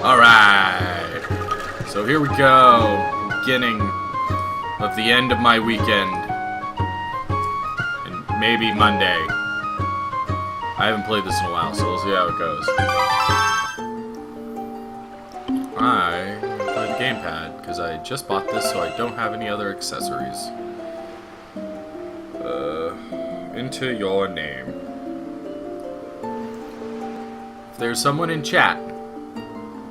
Alright. So here we go. Beginning of the end of my weekend. And maybe Monday. I haven't played this in a while, so we'll see how it goes. I play the gamepad, because I just bought this, so I don't have any other accessories. Into your name. If there's someone in chat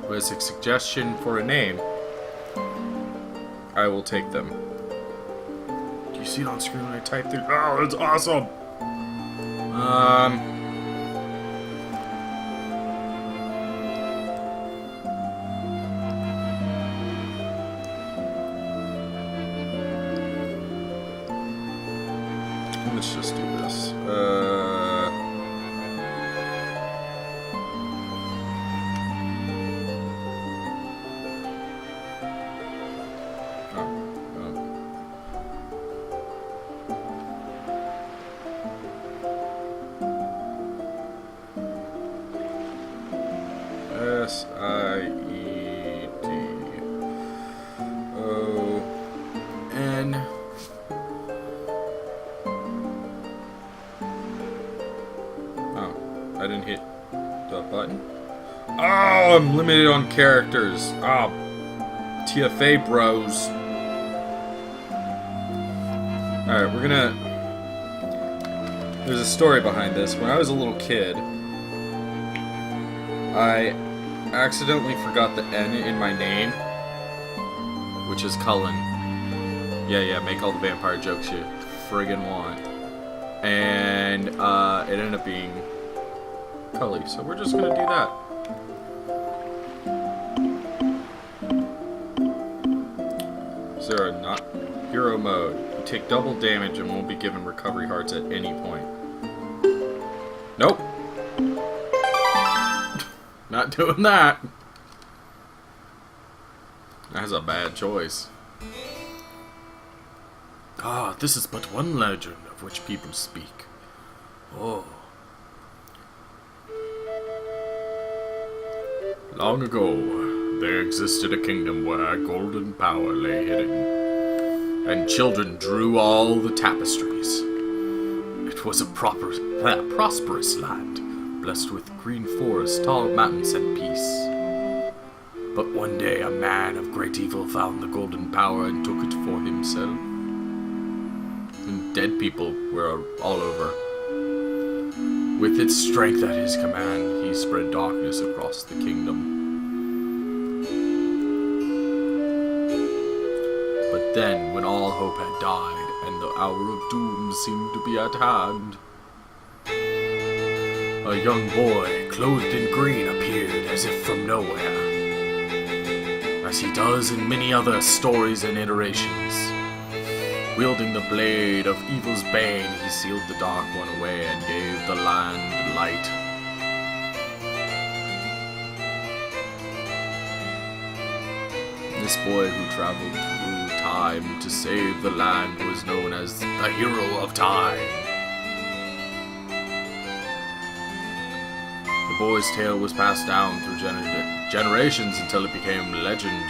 who has a suggestion for a name, I will take them. Do you see it on screen when I type through? Oh, it's awesome! Let's just do this. S-I-E-D-O-N. I didn't hit the button. Oh, I'm limited on characters. Oh, TFA bros. Alright, we're gonna... There's a story behind this. When I was a little kid, I accidentally forgot the N in my name, which is Cullen. Yeah, make all the vampire jokes you friggin' want. And it ended up being Cully, so we're just gonna do that. Zero, not hero mode. You take double damage and won't be given recovery hearts at any point. Nope. Not doing that. That's a bad choice. Ah, this is but one legend of which people speak. Oh. Long ago, there existed a kingdom where golden power lay hidden, and children drew all the tapestries. It was a prosperous land, blessed with green forests, tall mountains, and peace. But one day, a man of great evil found the golden power and took it for himself. And dead people were all over. With its strength at his command, he spread darkness across the kingdom. But then, when all hope had died, and the hour of doom seemed to be at hand, a young boy, clothed in green, appeared as if from nowhere. As he does in many other stories and iterations. Wielding the blade of evil's bane, he sealed the Dark One away and gave the land light. This boy who traveled through time to save the land was known as the Hero of Time. The boy's tale was passed down through generations until it became legend.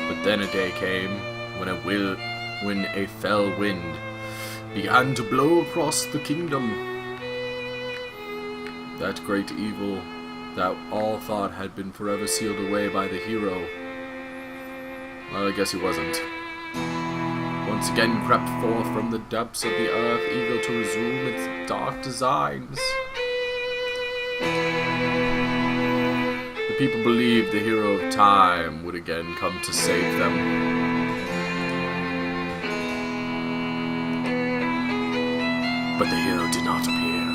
But then a day came when a fell wind began to blow across the kingdom. That great evil that all thought had been forever sealed away by the hero. Well, I guess he wasn't. Once again crept forth from the depths of the earth, eager to resume its dark designs. The people believed the Hero of Time would again come to save them. But the hero did not appear.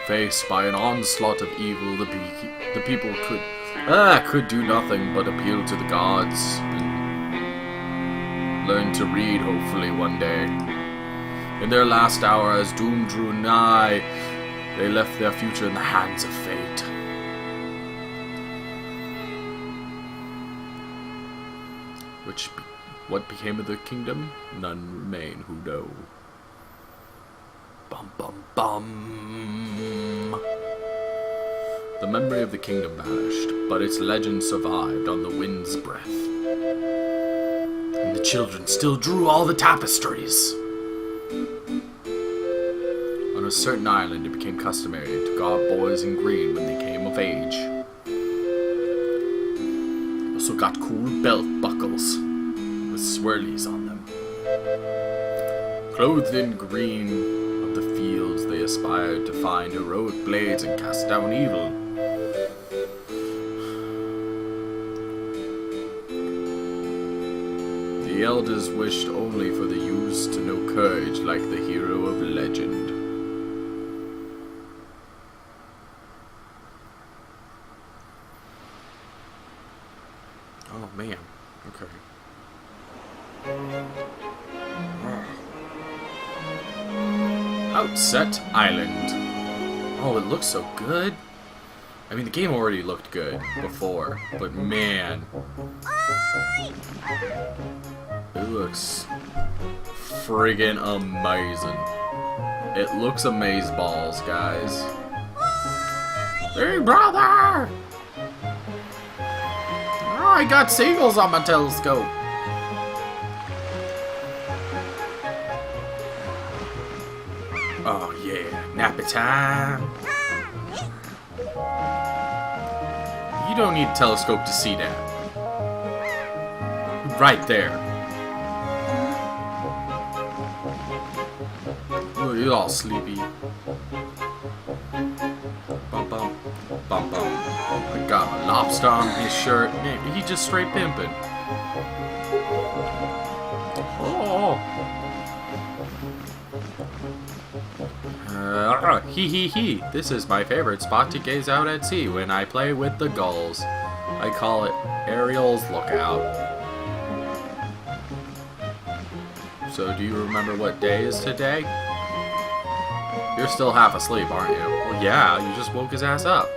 Faced by an onslaught of evil, the people could do nothing but appeal to the gods and learn to read, hopefully, one day. In their last hour, as doom drew nigh, they left their future in the hands of fate. What became of the kingdom? None remain who know. Bum bum bum. The memory of the kingdom vanished, but its legend survived on the wind's breath. And the children still drew all the tapestries. On a certain island, it became customary to garb boys in green when they came of age. Also got cool belt buckles with swirlies on them. Clothed in green of the fields, they aspired to find heroic blades and cast down evil. The elders wished only for the youths to know courage like the hero of legend. Oh man, okay. Outset Island. Oh, it looks so good. I mean, the game already looked good before, but man. It looks friggin' amazing. It looks amazeballs, guys. Hey, brother! Oh, I got seagulls on my telescope. Oh, yeah. Nappy time. You don't need a telescope to see that. Right there. Oh, you're all sleepy. Bum bum. Bum bum. I got a lobster on his shirt. Man, he just straight pimping. Oh. Hee. This is my favorite spot to gaze out at sea when I play with the gulls. I call it Ariel's Lookout. So, do you remember what day is today? You're still half asleep, aren't you? Well, yeah, you just woke his ass up.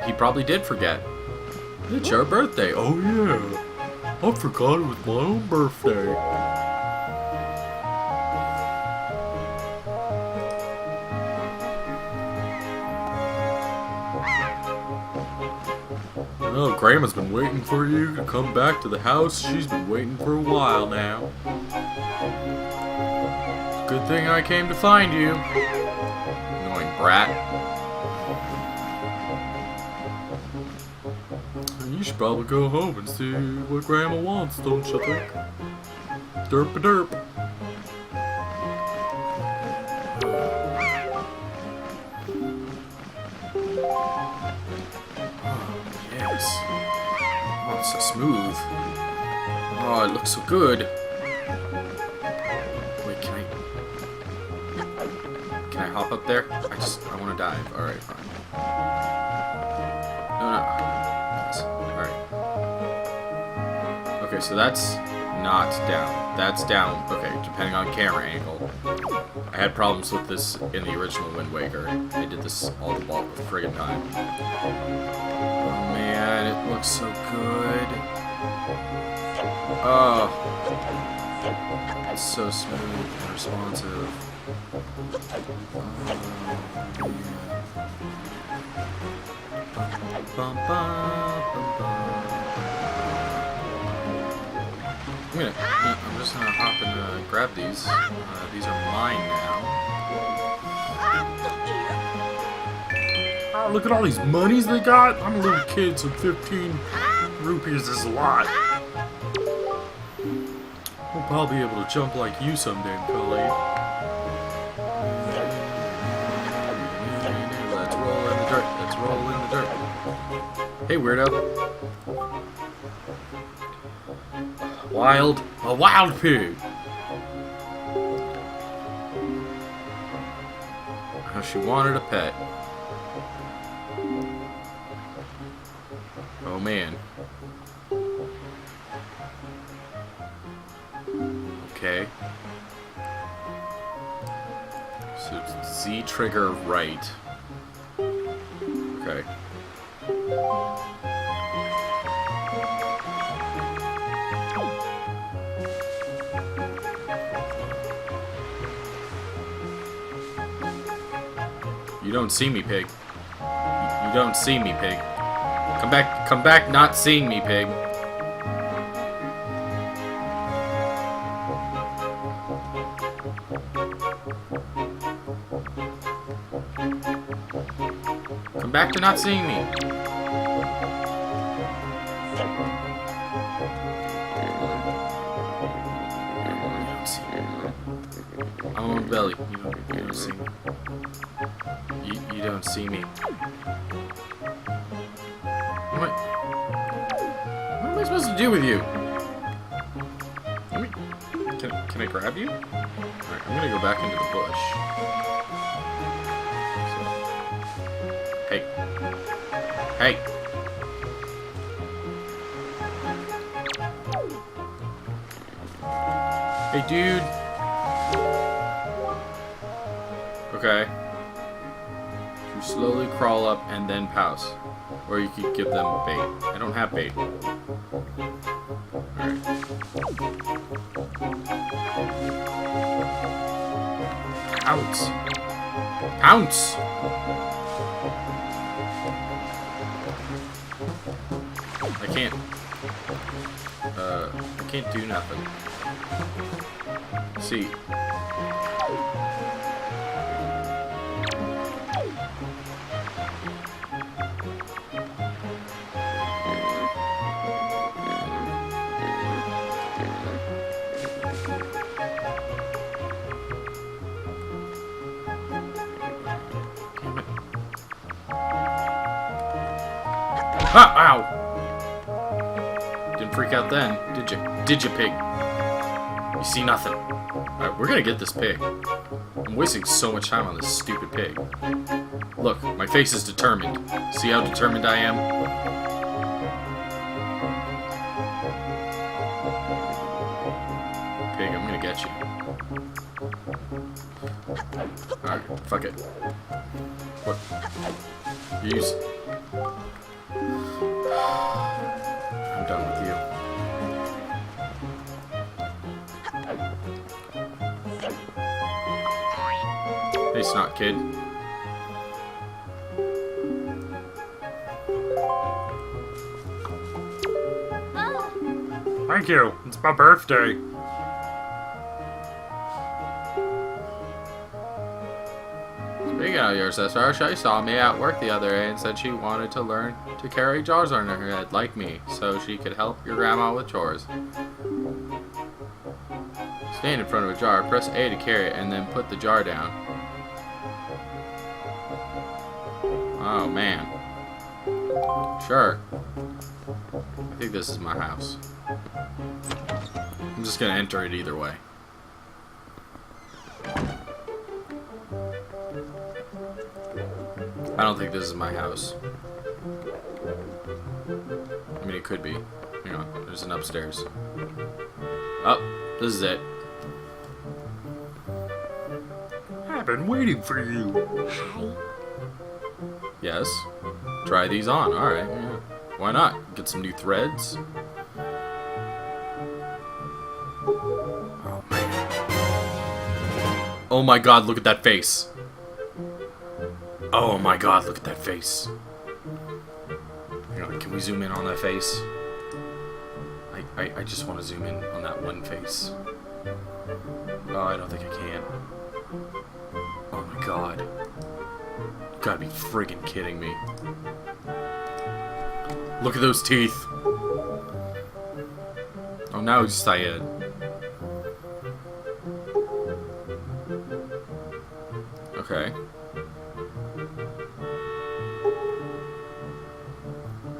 He probably did forget. It's your birthday. Oh, yeah. I forgot it was my own birthday. Oh, Grandma's been waiting for you to come back to the house. She's been waiting for a while now. Good thing I came to find you. Annoying brat. You should probably go home and see what Grandma wants, don't you think? Derp-a-derp. Oh, it's so smooth. Oh, it looks so good. Wait, can I hop up there? I want to dive. Alright, fine. No. Yes. Alright. Okay, so that's not down. That's down. Okay, depending on camera angle. I had problems with this in the original Wind Waker. I did this all the friggin' time. Man, it looks so good. Oh. It's so smooth and responsive. I'm just gonna hop and grab these. These are mine now. Oh, look at all these monies they got. I'm a little kid, so 15 rupees is a lot. We'll probably be able to jump like you someday, Cullen. Let's roll in the dirt. Let's roll in the dirt. Hey, weirdo. A wild pig. How she wanted a pet. Oh man. Okay. So Z trigger right. Okay. don't see me, pig. You don't see me, pig. Come back, not seeing me, pig. Come back to not seeing me. I'm on belly. You don't see me. You don't see me. What am I supposed to do with you? Can I grab you? Alright, I'm gonna go back into the bush. Hey. Hey. Hey, dude. Okay. You slowly crawl up and then pounce. Or you could give them bait. I don't have bait. Alright. Pounce! Pounce! I can't do nothing. See. Ah, ow! Didn't freak out then, did you? Did you, pig? You see nothing. Alright, we're gonna get this pig. I'm wasting so much time on this stupid pig. Look, my face is determined. See how determined I am? Pig, I'm gonna get you. Alright, fuck it. What? Use. I'm done with you. Hey, snot kid. Thank you. It's my birthday. Speaking of your sister, she saw me at work the other day and said she wanted to learn to carry jars on her head like me, so she could help your grandma with chores. Stand in front of a jar, press A to carry it, and then put the jar down. Oh, man. Sure. I think this is my house. I'm just gonna enter it either way. I don't think this is my house. I mean, it could be. Hang on, there's an upstairs. Oh, this is it. I've been waiting for you. Hi. Yes. Try these on. Alright, yeah. Why not? Get some new threads. Oh, man. Oh my god, look at that face. Oh my god, look at that face. Hang on, can we zoom in on that face? I just want to zoom in on that one face. Oh, I don't think I can. Oh my god. You gotta be friggin' kidding me. Look at those teeth. Oh, now he's Syed. Okay.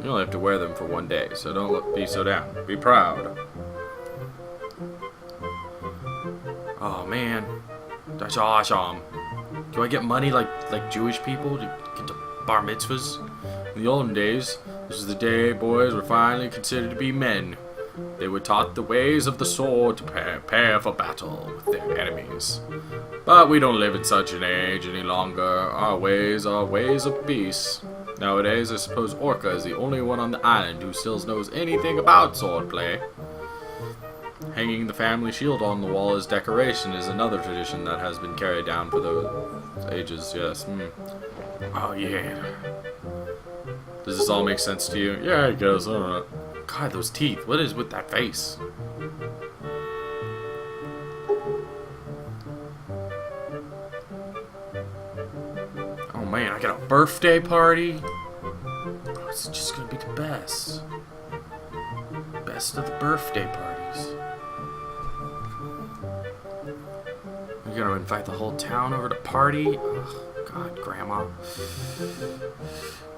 You only have to wear them for one day, so don't be so down. Be proud. Oh man, that's awesome. Do I get money like Jewish people to get to bar mitzvahs? In the olden days, this was the day boys were finally considered to be men. They were taught the ways of the sword to prepare for battle with their enemies. But we don't live in such an age any longer. Our ways are ways of peace. Nowadays, I suppose Orca is the only one on the island who still knows anything about swordplay. Hanging the family shield on the wall as decoration is another tradition that has been carried down for the ages, yes. Oh, yeah. Does this all make sense to you? Yeah, it does. Alright. God, those teeth. What is with that face? Oh, man, I got a birthday party? Oh, it's just gonna be the best. Best of the birthday parties. You're gonna invite the whole town over to party? Oh, God, Grandma.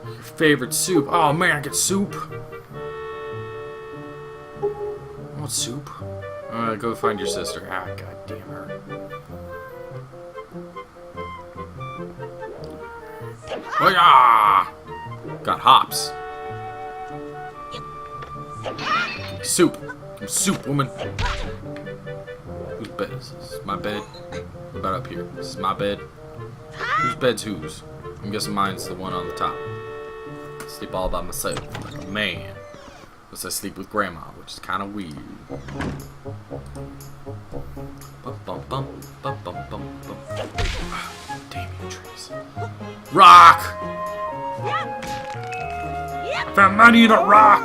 Your favorite soup. Oh, man, I get soup. I want soup. Go find your sister. Ah, God damn her. Oh, yeah! Got hops. Give me soup. Give me soup, woman. Whose bed is this? Is my bed? What about up here? This is my bed. Whose bed's whose? I'm guessing mine's the one on the top. I sleep all by myself, like a man. Unless I sleep with Grandma, which is kind of weird. Bum, bum, bum, bum, bum, bum, bum. Damn you, trees. Rock! I found money in a rock!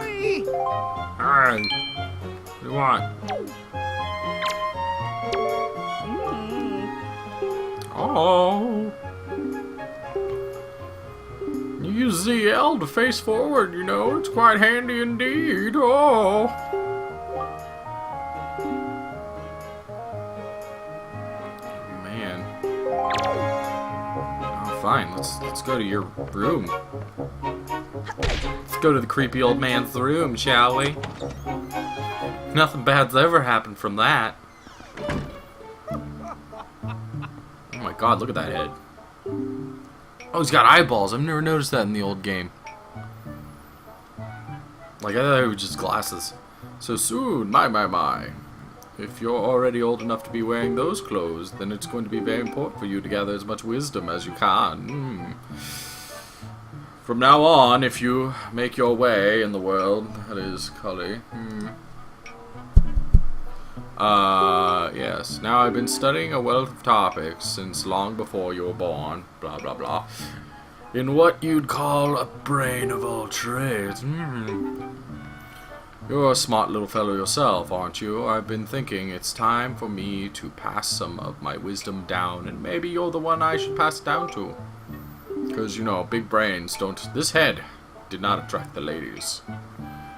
Alright. What do you want? Oh. You use ZL to face forward, you know. It's quite handy indeed. Oh. Man. Oh, fine. Let's go to your room. Let's go to the creepy old man's room, shall we? Nothing bad's ever happened from that. Oh my God, look at that head. Oh, he's got eyeballs. I've never noticed that in the old game. Like, I thought it was just glasses. So soon, my. If you're already old enough to be wearing those clothes, then it's going to be very important for you to gather as much wisdom as you can. From now on, if you make your way in the world, that is, Cullen. Yes. Now I've been studying a wealth of topics since long before you were born. Blah, blah, blah. In what you'd call a brain of all trades. You're a smart little fellow yourself, aren't you? I've been thinking it's time for me to pass some of my wisdom down, and maybe you're the one I should pass it down to. Because, you know, big brains don't... This head did not attract the ladies.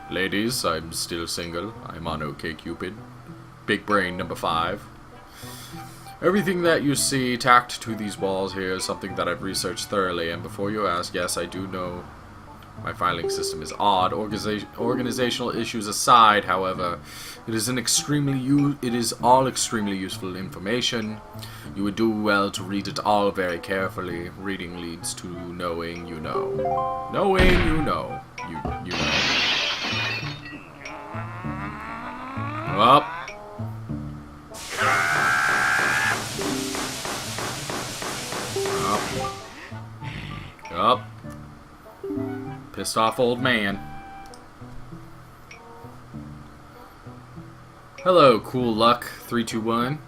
Ladies, I'm still single. I'm on OkCupid. Big brain number 5. Everything that you see tacked to these walls here is something that I've researched thoroughly, and before you ask, yes, I do know my filing system is odd. Organizational issues aside, however, it is all extremely useful information. You would do well to read it all very carefully. Reading leads to knowing you know. Knowing you know. You know. Up. Up. Pissed off old man. Hello, Cool Luck 321.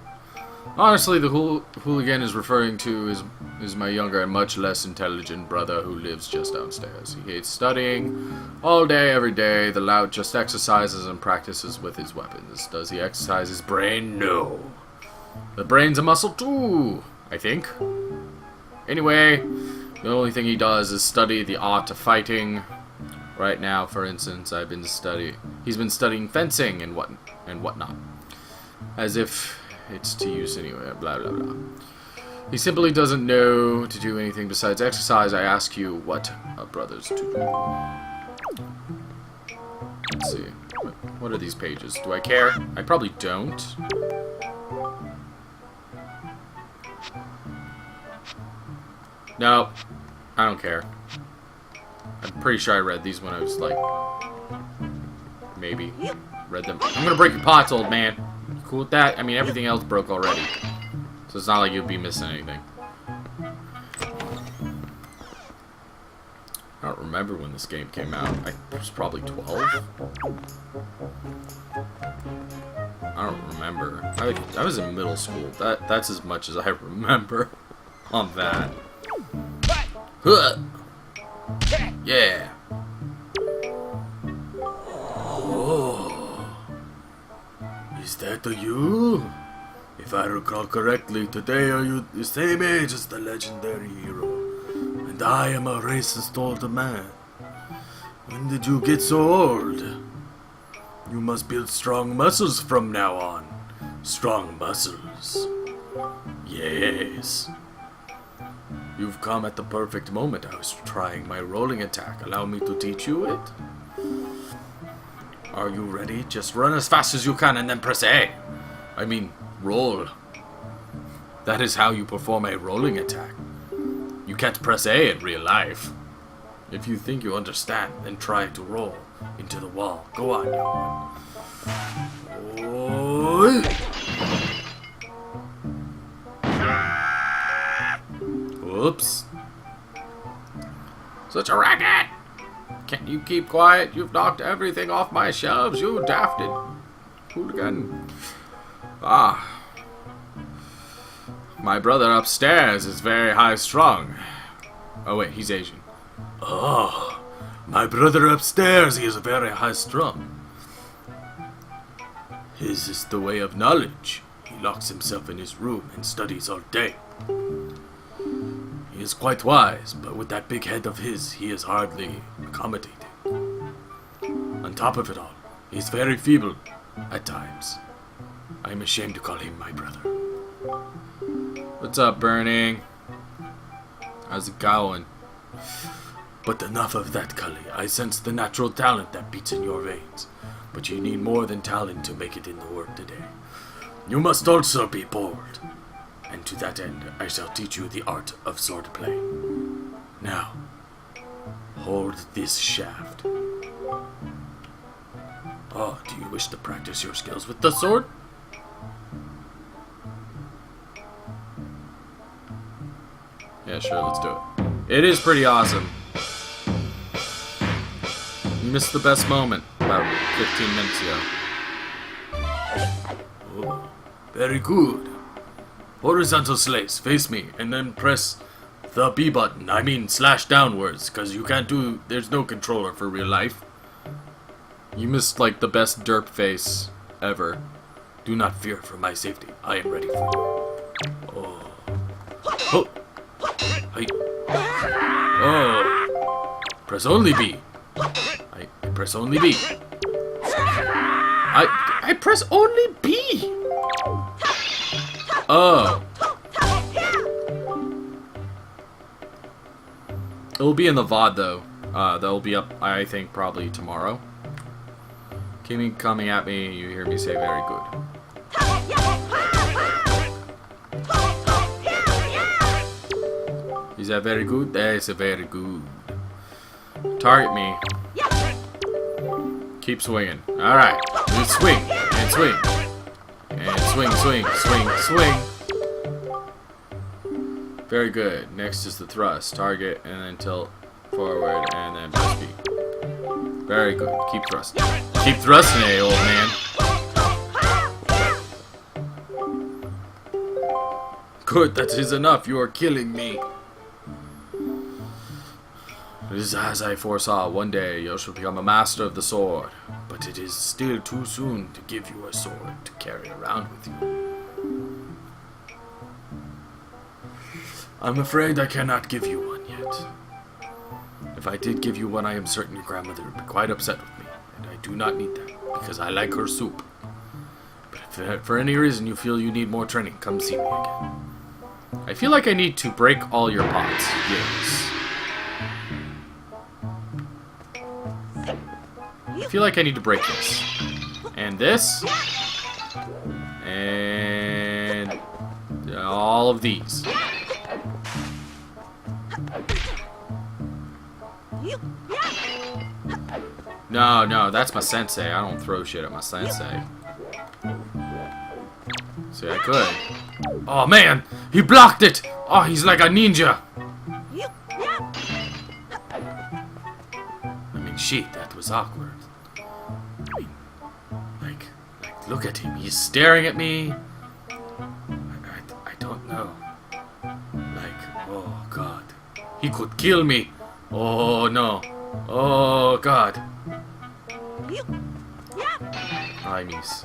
Honestly, the hooligan is referring to is my younger and much less intelligent brother who lives just downstairs. He hates studying all day, every day. The lout just exercises and practices with his weapons. Does he exercise his brain? No. The brain's a muscle too, I think. Anyway, the only thing he does is study the art of fighting. Right now, for instance, he's been studying fencing and whatnot. As if it's to use anyway, blah blah blah. He simply doesn't know to do anything besides exercise. I ask you, what are brothers to do? Let's see. What are these pages? Do I care? I probably don't. No, I don't care. I'm pretty sure I read these when I was like, maybe read them. I'm gonna break your pots, old man. You cool with that? I mean, everything else broke already, so it's not like you'll be missing anything. I don't remember when this game came out. I was probably 12. I don't remember. I was in middle school. That's as much as I remember on that. Huh. Yeah. Oh. Is that you? If I recall correctly, today are you the same age as the legendary hero? And I am a racist old man. When did you get so old? You must build strong muscles from now on. Strong muscles. Yes. You've come at the perfect moment. I was trying my rolling attack. Allow me to teach you it? Are you ready? Just run as fast as you can and then press A. I mean, roll. That is how you perform a rolling attack. You can't press A in real life. If you think you understand, then try to roll into the wall. Go on, young one. Whoops. Such a racket! Can't you keep quiet? You've knocked everything off my shelves, you dafted hooligan. Ah. My brother upstairs is very high-strung. Oh wait, he's Asian. Oh, my brother upstairs, he is very high-strung. His is the way of knowledge. He locks himself in his room and studies all day. He is quite wise, but with that big head of his, he is hardly accommodating. On top of it all, he's very feeble at times. I am ashamed to call him my brother. What's up, Burning? How's it going? But enough of that, Cullen. I sense the natural talent that beats in your veins. But you need more than talent to make it in the world today. You must also be bold. And to that end, I shall teach you the art of swordplay. Now, hold this shaft. Oh, do you wish to practice your skills with the sword? Yeah, sure, let's do it. It is pretty awesome. You missed the best moment about 15 minutes ago. Oh, very good. Horizontal slice, face me, and then press the B button. I mean slash downwards, because you can't do... There's no controller for real life. You missed, like, the best derp face ever. Do not fear for my safety. I am ready for you. Oh. Oh. I... Oh. Press only B. I press only B. I press only B. Oh. It'll be in the VOD though. That'll be up, I think, probably tomorrow. Keep coming at me, you hear me say very good. Is that very good? That is very good. Target me. Keep swinging. Alright. You swing. And swing. And swing, swing, swing, swing. Very good. Next is the thrust. Target and then tilt forward and then press B. Very good. Keep thrusting. Keep thrusting, eh, old man. Good, that is enough. You are killing me. It is as I foresaw. One day you shall become a master of the sword. But it is still too soon to give you a sword to carry around with you. I'm afraid I cannot give you one yet. If I did give you one, I am certain your grandmother would be quite upset with me. And I do not need that, because I like her soup. But if for any reason you feel you need more training, come see me again. I feel like I need to break all your pots. Yes. I feel like I need to break this. And this. And all of these. No, that's my sensei. I don't throw shit at my sensei. See, I could. Oh, man! He blocked it! Oh, he's like a ninja! I mean, shit, that was awkward. I mean, like, look at him. He's staring at me. I don't know. Like, oh, God. He could kill me. Oh no. Oh god. Hi, Mies.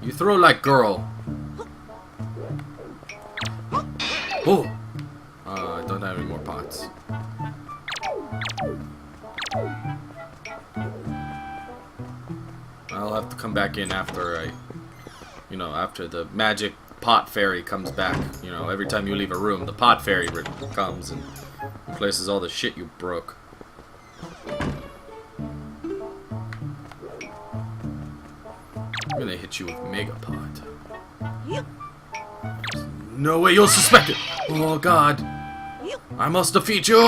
You throw like girl. Oh! I don't have any more pots. I'll have to come back in after after the magic pot fairy comes back. You know, every time you leave a room, the pot fairy comes and replaces all the shit you broke. I'm gonna hit you with Mega Pot. No way you'll suspect it! Oh god! I must defeat you!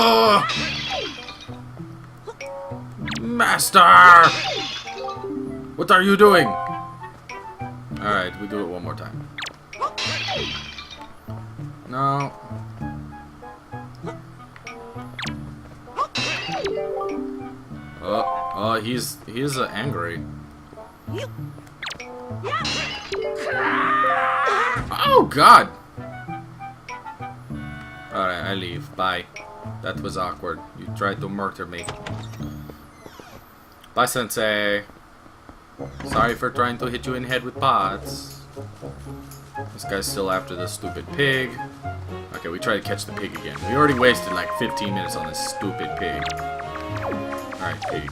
Master! What are you doing? Alright, we'll do it one more time. No. Oh, he's angry. Oh god! Alright, I leave. Bye. That was awkward. You tried to murder me. Bye, Sensei. Sorry for trying to hit you in the head with pots. This guy's still after the stupid pig. Okay, we try to catch the pig again. We already wasted like 15 minutes on this stupid pig. Alright, pig.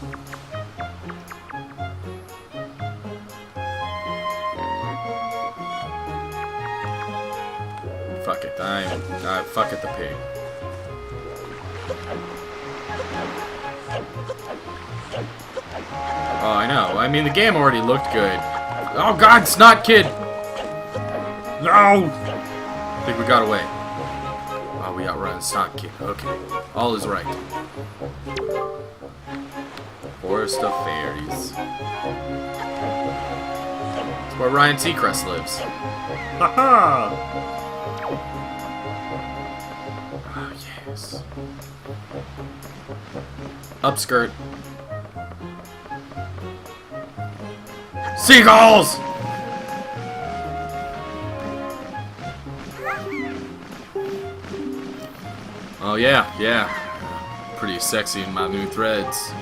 Fuck it. Fuck it, the pig. Oh, I know. I mean, the game already looked good. Oh god, Snot Kid! No! I think we got away. Oh, we outrun Snot Kid. Okay. All is right. Forest of Fairies. It's where Ryan Seacrest lives. Haha! Oh, yes. Upskirt. Seagulls! Oh yeah. Pretty sexy in my new threads.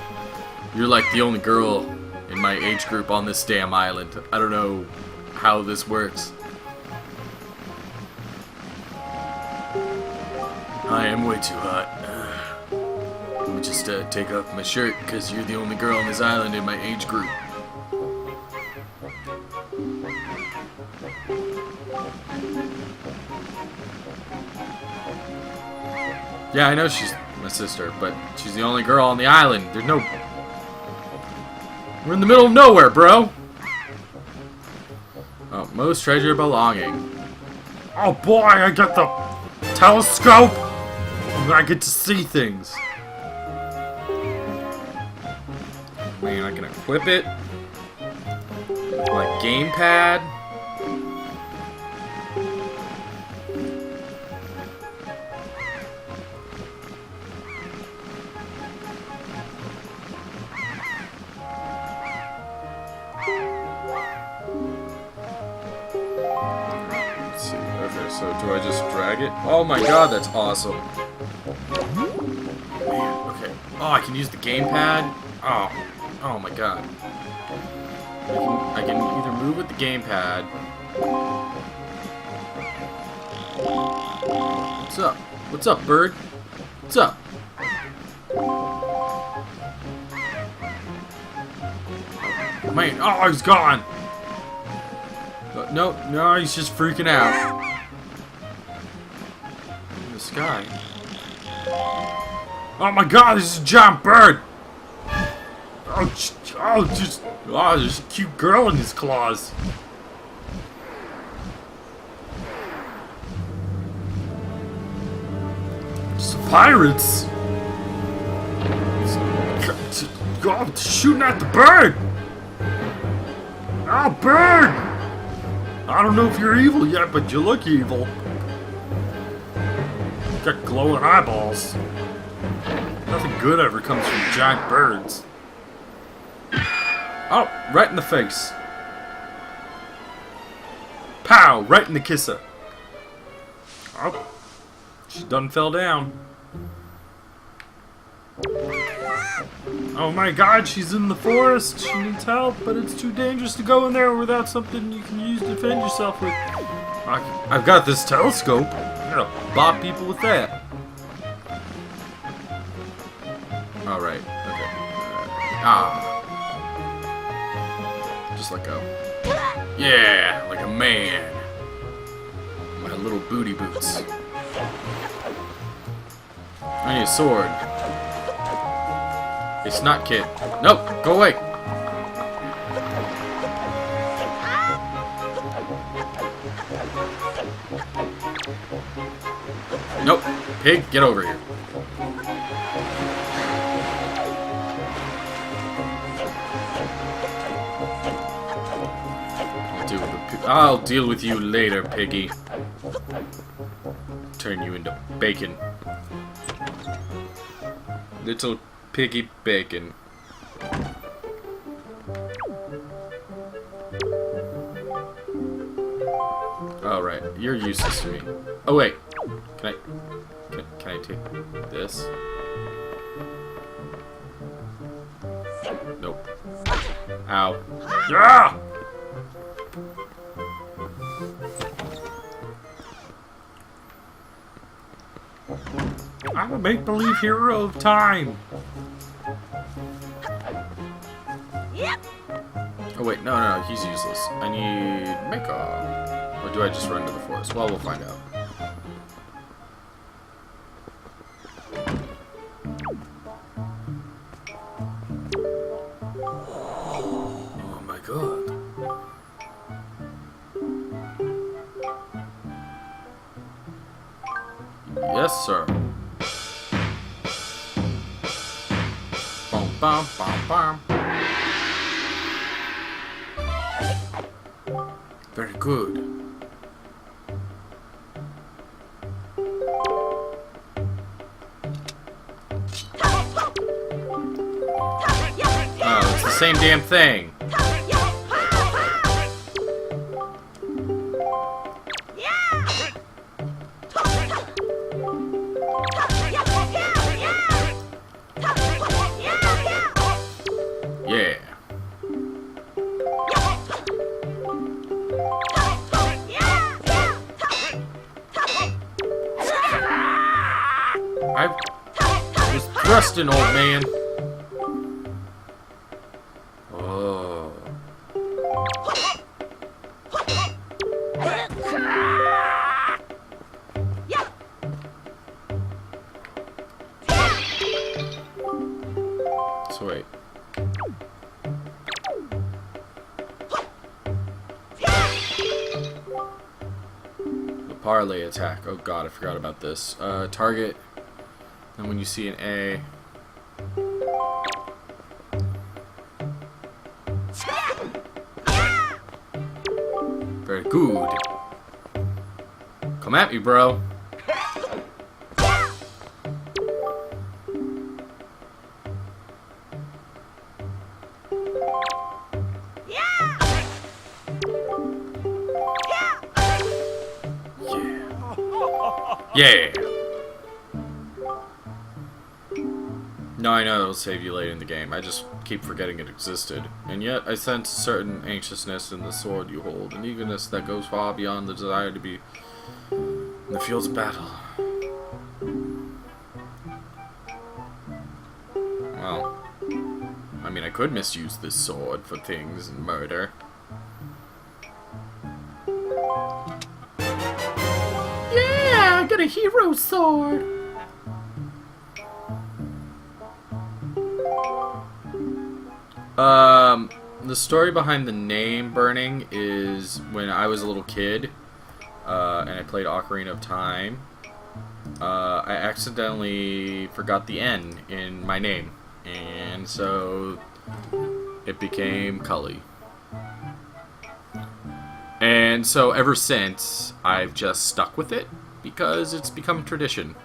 You're like the only girl in my age group on this damn island. I don't know how this works. I am way too hot. Let me just take off my shirt because you're the only girl on this island in my age group. Yeah, I know she's my sister, but she's the only girl on the island. There's no... We're in the middle of nowhere, bro! Oh, most treasure belonging. Oh boy, I got the telescope! And I get to see things. Man, I can equip it. My gamepad. So do I just drag it? Oh my god, that's awesome. Man, okay. Oh, I can use the gamepad? Oh my god. I can either move with the gamepad. What's up? What's up, bird? What's up? Man, oh, he's gone! No, he's just freaking out. Sky. Oh my god, this is a giant bird! There's a cute girl in his claws. Some pirates! God, shooting at the bird! Oh, bird! I don't know if you're evil yet, but you look evil. Got glowing eyeballs. Nothing good ever comes from giant birds. Oh, right in the face. Pow, right in the kisser. Oh, she done fell down. Oh my god, she's in the forest. She needs help, but it's too dangerous to go in there without something you can use to defend yourself with. I've got this telescope. I'm gonna bop people with that. Alright, okay. Just like a... Yeah, like a man. My little booty boots. I need a sword. It's not kid. Nope, go away. Nope, pig, get over here. I'll deal with you later, piggy. Turn you into bacon. Little piggy bacon. Alright, you're useless to me. Oh wait. Can I take this? Nope. Ow. Yeah! I'm a make-believe hero of time. Oh wait, no, he's useless. I need makeup. Or do I just run to the forest? Well, we'll find out. Oh my god. Yes, sir. Bum, bum, bum, bum. Very good. Oh, it's the same damn thing. Yeah. I was thrusting, old man. Oh. So wait. The parlay attack. Oh god, I forgot about this. Target. And when you see an A. Very good. Come at me, bro. Yeah. No, I know it'll save you later in the game. I just keep forgetting it existed. And yet, I sense a certain anxiousness in the sword you hold, an eagerness that goes far beyond the desire to be in the fields of battle. Well, I mean, I could misuse this sword for things and murder. Yeah, I got a hero sword! The story behind the name Burning is when I was a little kid, and I played Ocarina of Time, I accidentally forgot the N in my name, and so it became Cullen. And so ever since, I've just stuck with it, because it's become tradition.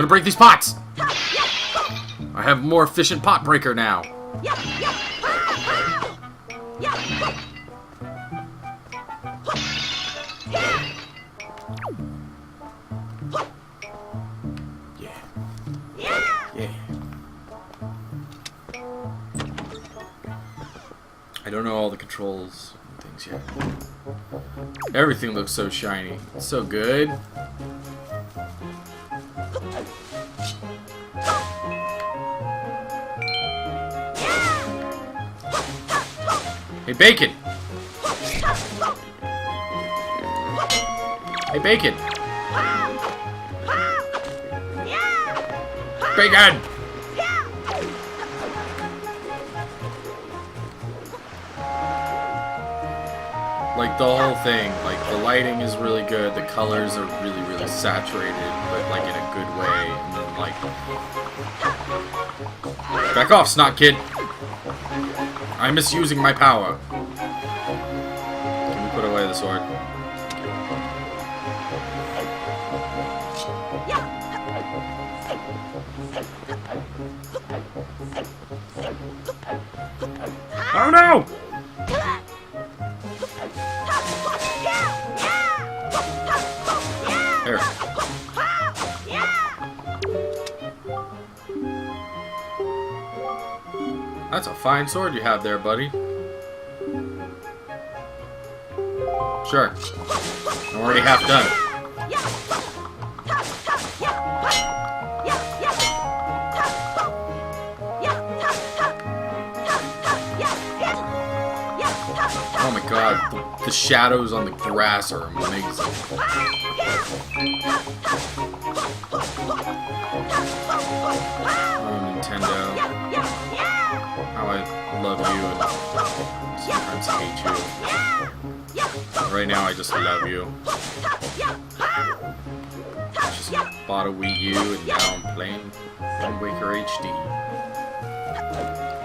gonna break these pots! I have a more efficient pot breaker now. Yeah. I don't know all the controls and things yet. Everything looks so shiny. It's so good. Hey, Bacon! Hey, Bacon! Bacon! Like, the whole thing, like, the lighting is really good, the colors are really, really saturated, but, like, in a good way, and then, like... Back off, snot kid! I'm misusing my power. Can we put away the sword? Oh no! Here. That's a fine sword you have there, buddy. Sure. I'm already half done. Oh my god, the shadows on the grass are amazing. Oh, Nintendo. How I love you and sometimes hate you. Right now I just love you. I just bought a Wii U and now I'm playing Wind Waker HD.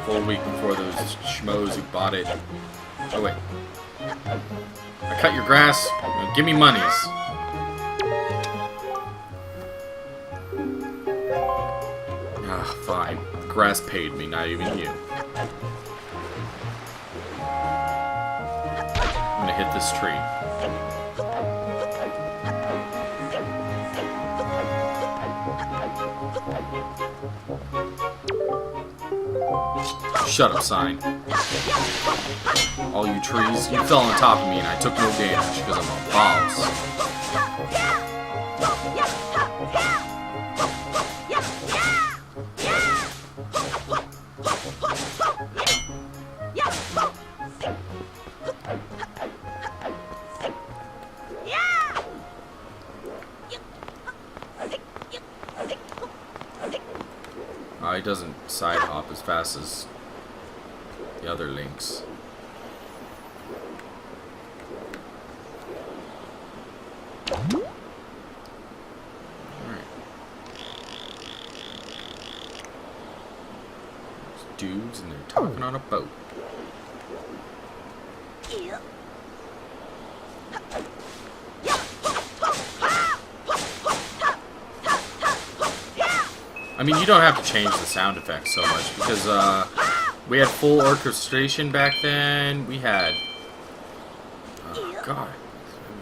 Full week before those schmoes who bought it. Oh wait. I cut your grass. Give me monies. Ah, fine. Grass paid me, not even you. I'm gonna hit this tree. Shut up, sign. All you trees, you fell on top of me and I took no damage because I'm a boss. He doesn't side hop as fast as the other links. Alright. There's dudes and they're talking on a boat. I mean, you don't have to change the sound effects so much because we had full orchestration back then. We had, oh god, I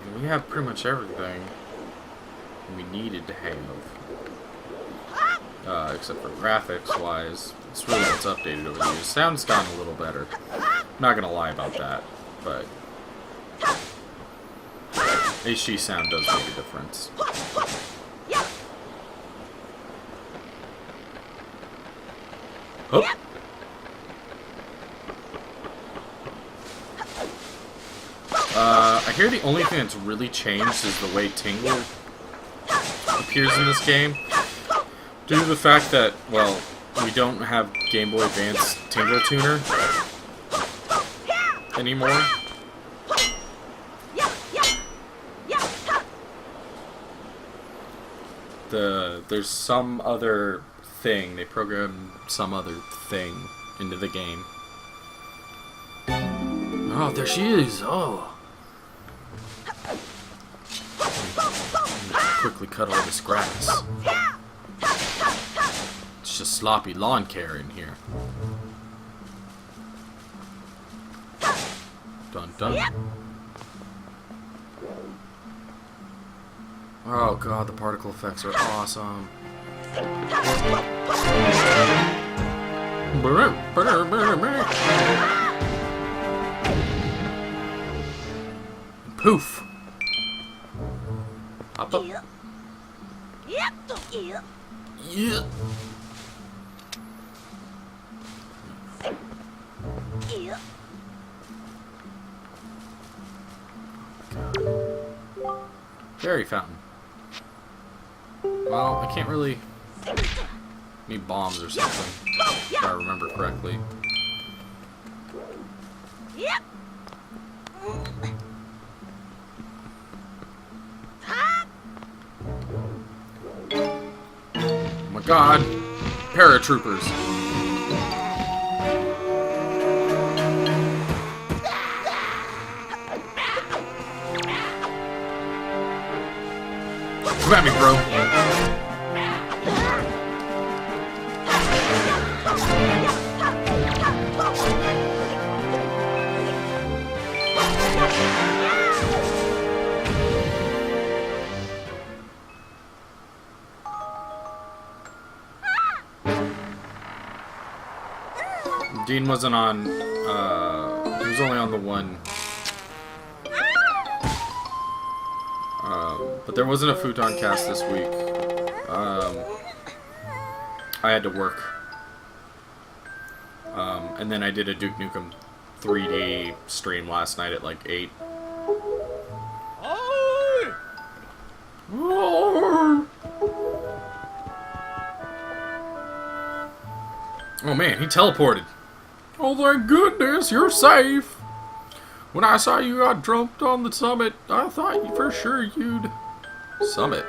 mean, we have pretty much everything we needed to have, except for graphics-wise. It's really what's updated over the years. Sound's gotten a little better. I'm not gonna lie about that, but HD sound does make a difference. Oh. I hear the only thing that's really changed is the way Tingle appears in this game. Due to the fact that, well, we don't have Game Boy Advance Tingle Tuner anymore. There's some other thing. They programmed some other thing into the game. Oh, there she is. Oh. Quickly cut all this grass. bunch of sloppy lawn care in here. Dun dun. Oh god, the particle effects are awesome. Poof. Up up. Yeah. Fairy fountain. Well, I can't really need bombs or something, if I remember correctly. Yep. Oh my god! Paratroopers! Come at me, bro! Dean wasn't on, he was only on the one. But there wasn't a Futon cast this week. I had to work. And then I did a Duke Nukem 3D stream last night at like 8. Oh man, he teleported. Oh thank goodness, you're safe. When I saw you got dumped on the summit, I thought for sure you'd... Summit?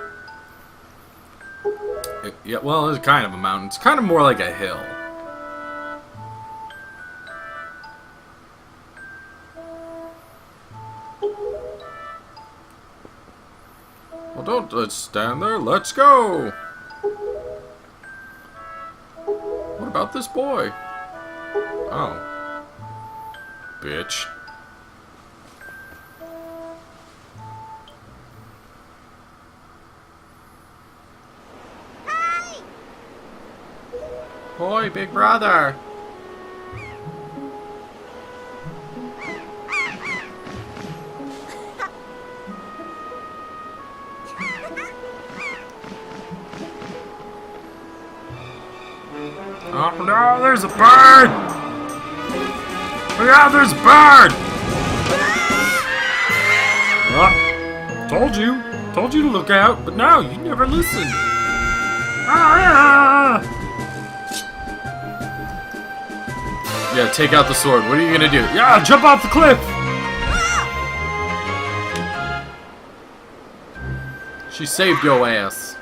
Yeah, well, it's kind of a mountain. It's kind of more like a hill. Well, don't let's stand there. Let's go. What about this boy? Oh. Bitch. Boy, big brother. Oh no, there's a bird! Yeah, there's a bird! Told you to look out, but no, you never listen. Ah! Yeah, take out the sword. What are you gonna do? Yeah, jump off the cliff! She saved your ass.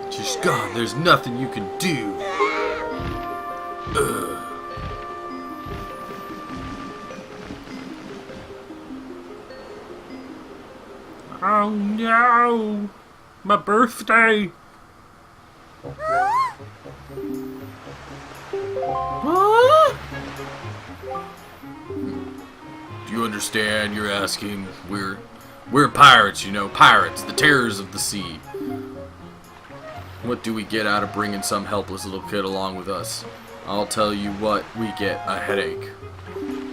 She's gone. There's nothing you can do. Ugh. Oh no! My birthday! Huh? Do you understand? You're asking. We're pirates, you know, pirates, the terrors of the sea. What do we get out of bringing some helpless little kid along with us? I'll tell you what, we get a headache.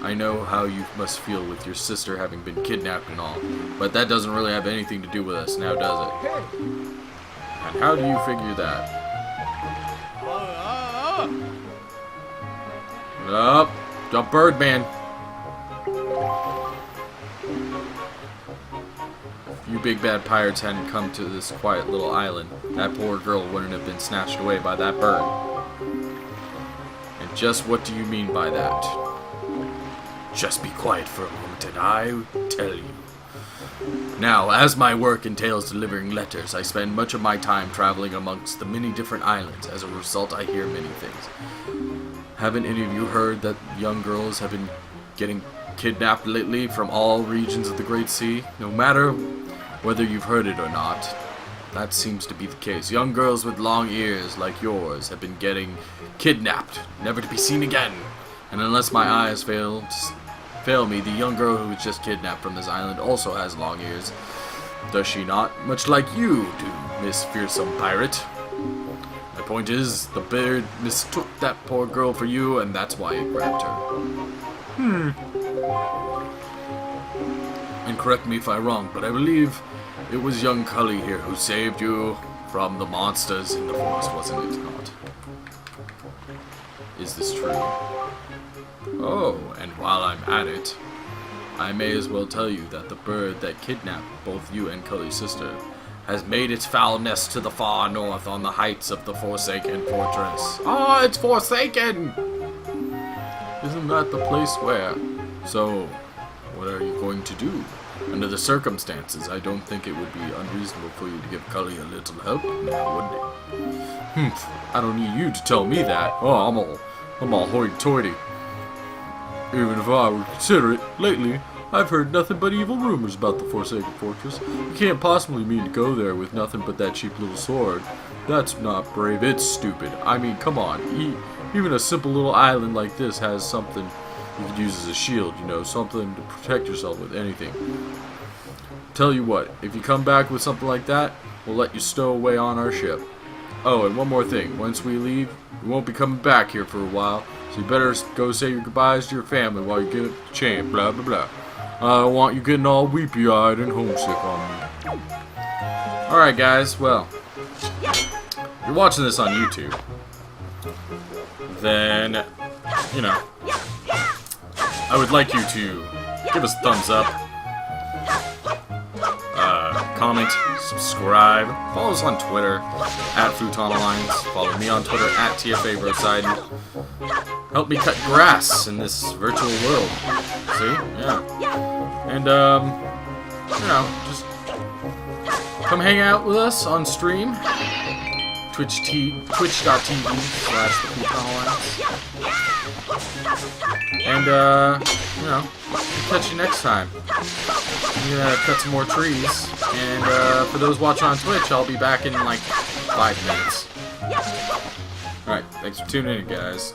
I know how you must feel with your sister having been kidnapped and all, but that doesn't really have anything to do with us now, does it? And how do you figure that? Up, jump Birdman. If you big bad pirates hadn't come to this quiet little island, that poor girl wouldn't have been snatched away by that bird. And just what do you mean by that? Just be quiet for a moment and I will tell you. Now, as my work entails delivering letters, I spend much of my time traveling amongst the many different islands. As a result, I hear many things. Haven't any of you heard that young girls have been getting kidnapped lately from all regions of the Great Sea? No matter whether you've heard it or not, that seems to be the case. Young girls with long ears like yours have been getting kidnapped, never to be seen again. And unless my eyes fail me, the young girl who was just kidnapped from this island also has long ears. Does she not? Much like you do, Miss Fearsome Pirate. My point is, the bird mistook that poor girl for you, and that's why it grabbed her. And correct me if I'm wrong, but I believe it was young Cully here who saved you from the monsters in the forest, wasn't it not? Is this true? Oh, and while I'm at it, I may as well tell you that the bird that kidnapped both you and Cully's sister has made its foul nest to the far north on the heights of the Forsaken Fortress. Oh, it's Forsaken! Isn't that the place where... So, what are you going to do? Under the circumstances, I don't think it would be unreasonable for you to give Cully a little help now, wouldn't it? I don't need you to tell me that. Oh, I'm all hoity-toity. Even if I would consider it, lately, I've heard nothing but evil rumors about the Forsaken Fortress. You can't possibly mean to go there with nothing but that cheap little sword. That's not brave, it's stupid. I mean, come on. Even a simple little island like this has something you could use as a shield, you know, something to protect yourself with, anything. Tell you what, if you come back with something like that, we'll let you stow away on our ship. Oh, and one more thing. Once we leave, we won't be coming back here for a while, so you better go say your goodbyes to your family while you get up the chain, blah, blah, blah. I don't want you getting all weepy-eyed and homesick on me. Alright, guys, well, if you're watching this on YouTube, then, you know, I would like you to give us a thumbs up, comment, subscribe, follow us on Twitter, @Futon Alliance, follow me on Twitter, @TFA Brosiedon. Help me cut grass in this virtual world. See? Yeah. And, you know, just come hang out with us on stream. Twitch.tv/The Futon Alliance. And, you know, catch you next time. I'm gonna cut some more trees. And, for those watching on Twitch, I'll be back in, like, 5 minutes. Alright, thanks for tuning in, guys.